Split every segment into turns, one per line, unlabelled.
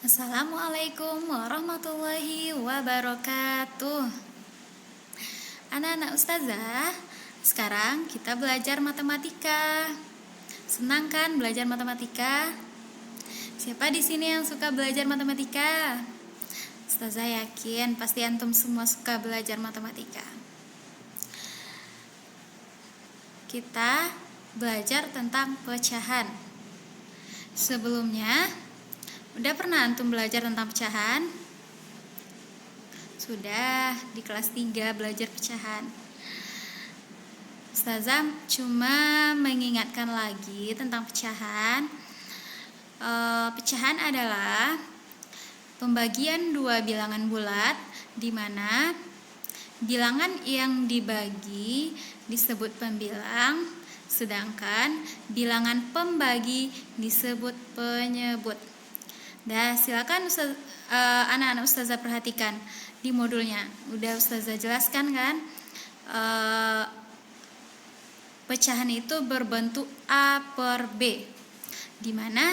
Assalamualaikum warahmatullahi wabarakatuh. Anak-anak ustazah, sekarang kita belajar matematika. Senang kan belajar matematika? Siapa di sini yang suka belajar matematika? Ustazah yakin pasti antum semua suka belajar matematika. Kita belajar tentang pecahan. Sebelumnya, udah pernah antum belajar tentang pecahan? Sudah, di kelas 3 belajar pecahan. Ustazah cuma mengingatkan lagi tentang pecahan. Pecahan adalah pembagian dua bilangan bulat di mana bilangan yang dibagi disebut pembilang, sedangkan bilangan pembagi disebut penyebut. Dah, silakan anak-anak ustazah perhatikan di modulnya. Udah ustazah jelaskan kan? Pecahan itu berbentuk A per B, di mana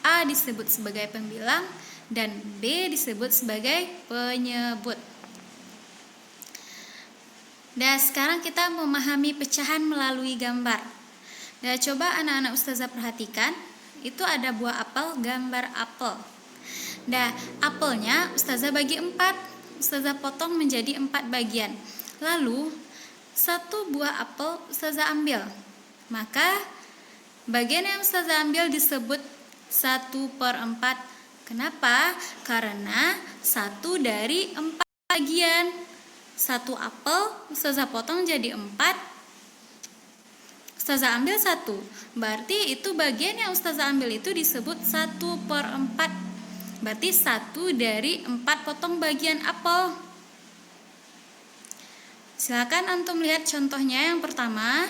A disebut sebagai pembilang dan B disebut sebagai penyebut. Dah, sekarang kita memahami pecahan melalui gambar. Dah, coba anak-anak ustazah perhatikan. Itu ada buah apel, gambar apel. Nah, apelnya ustazah bagi 4. Ustazah potong menjadi 4 bagian. Lalu, satu buah apel ustazah ambil. Maka, bagian yang ustazah ambil disebut 1/4. Kenapa? Karena 1 dari 4 bagian. Satu apel ustazah potong jadi 4. Ustazah ambil 1, berarti itu bagian yang ustazah ambil itu disebut 1/4. Berarti 1 dari 4 potong bagian apel. Silakan antum lihat contohnya yang pertama.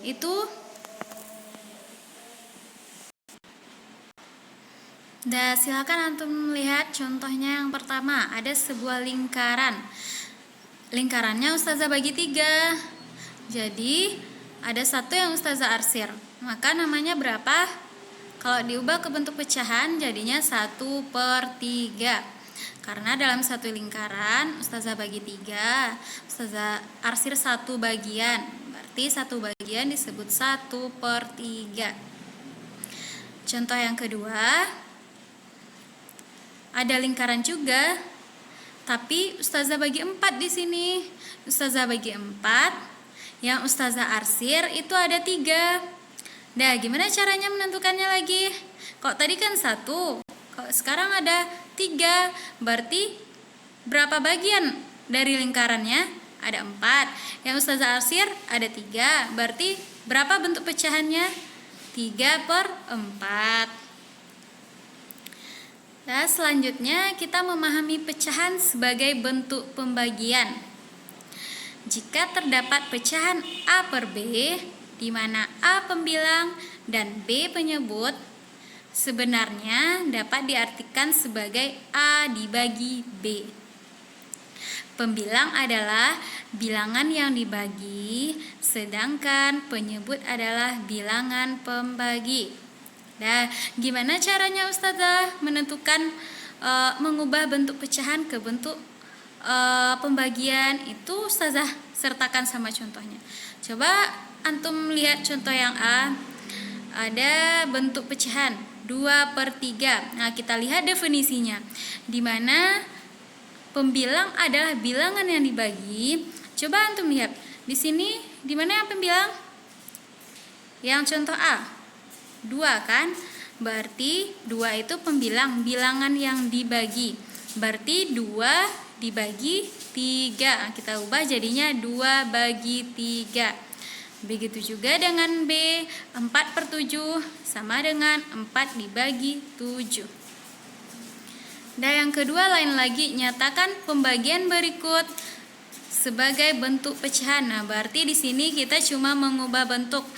Itu silakan antum lihat contohnya yang pertama. Ada sebuah lingkaran. Lingkarannya ustazah bagi 3. Jadi ada satu yang ustazah arsir, maka namanya berapa? Kalau diubah ke bentuk pecahan jadinya 1/3. Karena dalam satu lingkaran ustazah bagi 3, ustazah arsir 1 bagian, berarti 1 bagian disebut 1/3. Contoh yang kedua, ada lingkaran juga, tapi ustazah bagi 4 di sini. Ustazah bagi 4, yang ustazah arsir itu ada 3. Nah, gimana caranya menentukannya lagi? Kok tadi kan 1, kok sekarang ada 3. Berarti berapa bagian dari lingkarannya? Ada 4. Yang ustazah arsir ada 3. Berarti berapa bentuk pecahannya? 3/4. Nah, selanjutnya kita memahami pecahan sebagai bentuk pembagian. Jika terdapat pecahan A per B, di mana A pembilang dan B penyebut, sebenarnya dapat diartikan sebagai A dibagi B. Pembilang adalah bilangan yang dibagi, sedangkan penyebut adalah bilangan pembagi. Nah, gimana caranya ustazah menentukan mengubah bentuk pecahan ke bentuk pembagian? Itu ustazah sertakan sama contohnya. Coba antum lihat contoh yang A. Ada bentuk pecahan 2/3. Nah, kita lihat definisinya, di mana pembilang adalah bilangan yang dibagi. Coba antum lihat di sini, di mana yang pembilang? Yang contoh A 2 kan? Berarti 2 itu pembilang, bilangan yang dibagi. Berarti 2 dibagi 3. Kita ubah jadinya 2/3. Begitu juga dengan B, 4/7 sama dengan 4 dibagi 7. Dan yang kedua lain lagi, nyatakan pembagian berikut sebagai bentuk pecahan. Nah, berarti di sini kita cuma mengubah bentuk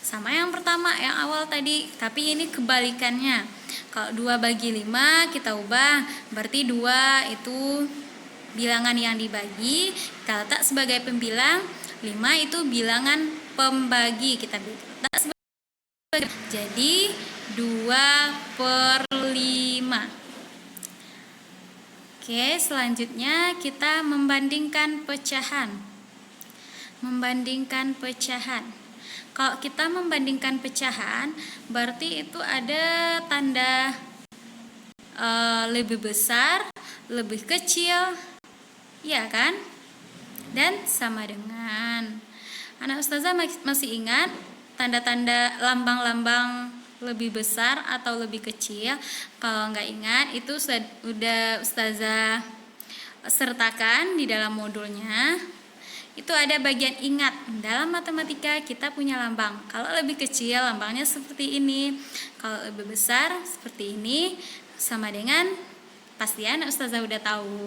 sama yang pertama, yang awal tadi, tapi ini kebalikannya. Kalau 2/5 kita ubah, berarti 2 itu bilangan yang dibagi, kita letak sebagai pembilang. 5 itu bilangan pembagi, kita letak sebagai. Jadi 2/5. Oke, selanjutnya kita membandingkan pecahan. Membandingkan pecahan. Kalau kita membandingkan pecahan, berarti itu ada tanda lebih besar, lebih kecil, ya kan? Dan sama dengan. Anak ustazah masih ingat tanda-tanda lambang-lambang lebih besar atau lebih kecil? Kalau nggak ingat, itu sudah ustazah sertakan di dalam modulnya. Itu ada bagian ingat. Dalam matematika kita punya lambang. Kalau lebih kecil lambangnya seperti ini, kalau lebih besar seperti ini, sama dengan pasti anak ustazah udah tahu.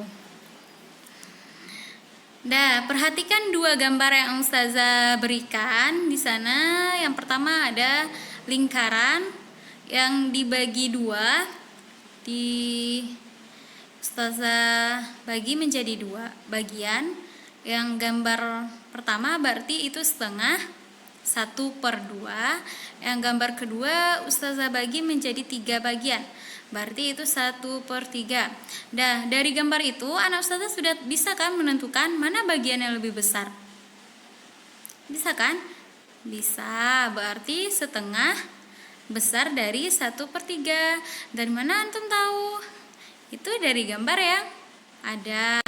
Nah, perhatikan dua gambar yang ustazah berikan di sana. Yang pertama ada lingkaran yang dibagi dua, ustazah bagi menjadi dua bagian. Yang gambar pertama berarti itu setengah, 1/2. Yang gambar kedua ustazah bagi menjadi 3 bagian, berarti itu 1/3. Nah, dari gambar itu anak ustazah sudah bisa kan menentukan mana bagian yang lebih besar? Bisa kan? Bisa, berarti setengah besar dari 1/3. Dari mana antum tahu? Itu dari gambar yang ada.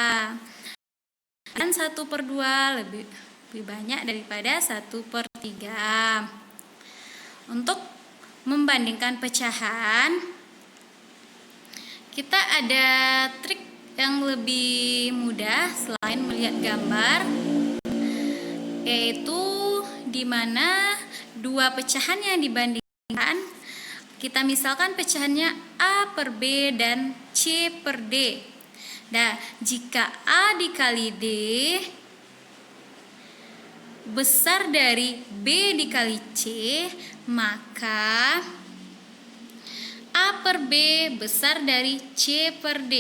Dan 1/2 lebih banyak daripada 1/3. Untuk membandingkan pecahan, kita ada trik yang lebih mudah selain melihat gambar, yaitu di mana dua pecahan yang dibandingkan, kita misalkan pecahannya A/B dan C/D. Nah, jika A dikali D besar dari B dikali C, maka A/B besar dari C/D.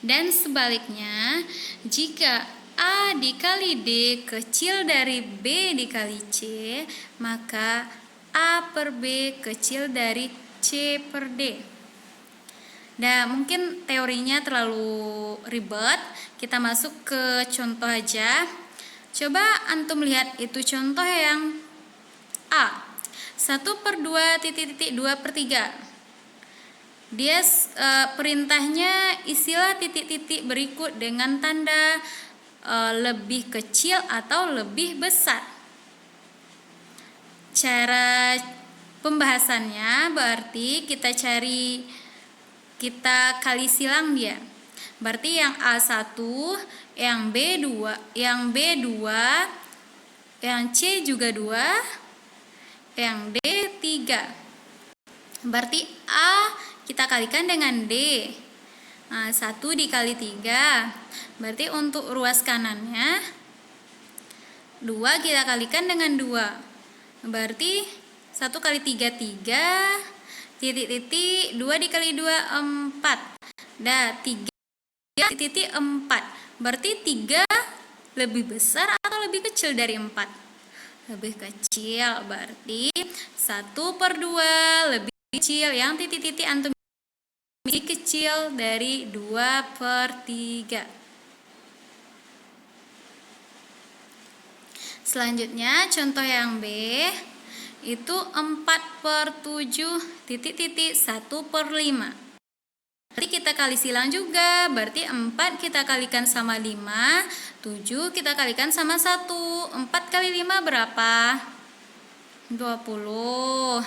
Dan sebaliknya, jika A dikali D kecil dari B dikali C, maka A/B kecil dari C/D. Nah, mungkin teorinya terlalu ribet. Kita masuk ke contoh aja. Coba antum lihat itu contoh yang A. 1/2 Dia perintahnya isilah titik-titik berikut dengan tanda lebih kecil atau lebih besar. Cara pembahasannya berarti kita kali silang dia. Berarti yang A1, yang B2, yang B2, yang C juga 2, yang D 3. Berarti A kita kalikan dengan D. Nah, 1 dikali 3. Berarti untuk ruas kanannya 2 kita kalikan dengan 2. Berarti 1 kali 3 3. Titik-titik 2 dikali 2 4. Nah, 3 titik 4. Berarti 3 lebih besar atau lebih kecil dari 4? Lebih kecil. Berarti 1/2 lebih kecil. Yang titik-titik antum lebih kecil dari 2/3. Selanjutnya contoh yang B itu 4/7 titik-titik 1/5. Berarti kita kali silang juga. Berarti 4 kita kalikan sama 5, 7 kita kalikan sama 1. 4 kali 5 berapa? 20.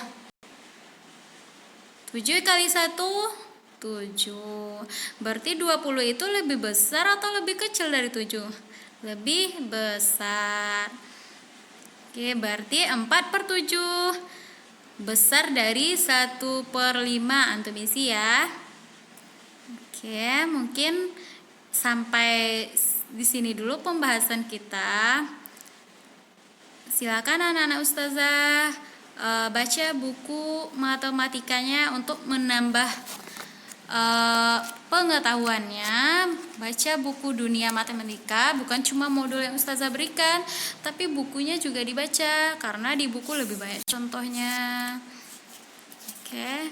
7 kali 1 7. Berarti 20 itu lebih besar atau lebih kecil dari 7? Lebih besar. Oke, berarti 4/7 besar dari 1/5. Antum isi ya. Oke, mungkin sampai di sini dulu pembahasan kita. Silakan anak-anak ustazah baca buku matematikanya untuk menambah pengetahuannya. Baca buku Dunia Matematika, bukan cuma modul yang ustazah berikan, tapi bukunya juga dibaca karena di buku lebih banyak contohnya. Oke.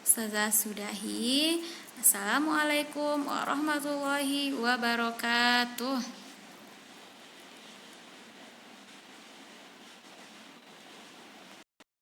Ustazah sudahi. Assalamualaikum warahmatullahi wabarakatuh.